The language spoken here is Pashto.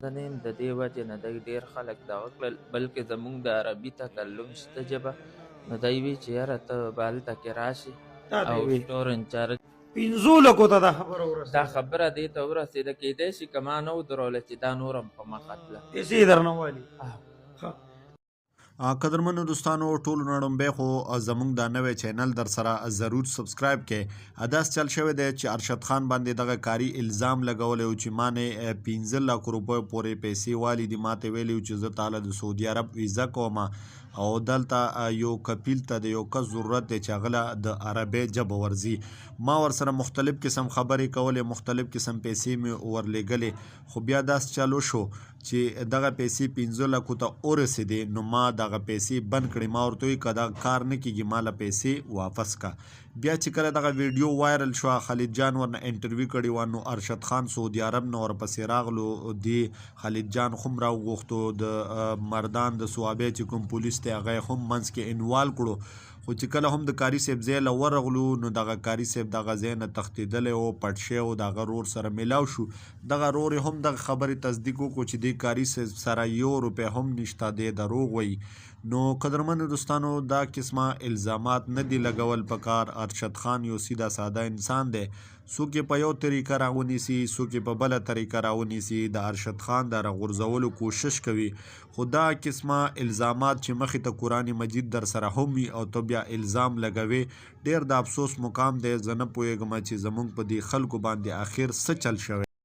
زه نه یم د دې وجې نه دی ډېر خلک دغه کړل بلکې زمونږ د عربي تکلم شته ژبه نو دی وی چې یاره ته به هلته کې راشې او سټور انچارج 15 لکو ته دا خبره ورسېده. دا خبره دې ته ورسېده کېدای شي که ما نه ودروله چې دا نور هم په مخه تله پیسې یې درنه والي. قدرمنو دوستانو ټولو نړمبی خو زمونږ دا نوی چینل در سره ضرور سبسکرایب کې داس چل شوی دی چې ارشد خان باندې دغه کاري الزام لګولی و چې ما نه 15 لک روپیو پورې پیسې والی دي ماته ویلي و چې زه تعالی د سعودي عرب ویزه کوم او دلته یو کپیل ته د یو کس ضرورت دی چې هغه د عربی ژبه ورزي ما ورسره مختلف قسم خبرې کولې مختلف قسم پیسې مې ورلېږلې خو بیا داس چالو شو چې دغه پیسې 15 لکو ته ورسېدې نو ما دغه پیسې بند کړې ما ورته وایي که دا کار نه کېږي ما له پیسې واپس کا بیا چې کله دغه ویډیو وایرل شوه خالد جان ورنه انټرویو کړې وه نو ارشد خان سعودي عرب نه ورپسې راغلو دی خالد جان خو هم راوغوښتو د مردان د صوابۍ چې کوم پولیس دی هغه یې هم منځ کې انوال کړو خو چې کله هم د کاري صاحب ځای له ورغلو نو دغه کاري صاحب دغه ځای نه تښتېدلی و پټ شوی و د هغه رور سره میلاو شو دغه رور یې هم دغه خبرې تصدیق وکړو چې دې کاري صاحب سره یو روپۍ هم نشته دی دروغ وایي نو قدرمنو دوستانو دا قسمه الزامات نه دي لګول پکار ارشد خان یو سیده ساده انسان دی څوک یې په یو طریقه راونیسي څوک یې په بله طریقه راونیسي د ارشد خان د راغورځولو کوشش کوي خو دا قسمه الزامات چې مخې ته قرآن مجید در سره هم وي او ته بیا الزام لګوي ډېر د افسوس مقام دی زه نه پوهېږم چې زمونږ په دې خلکو باندې آخر څه چل شوی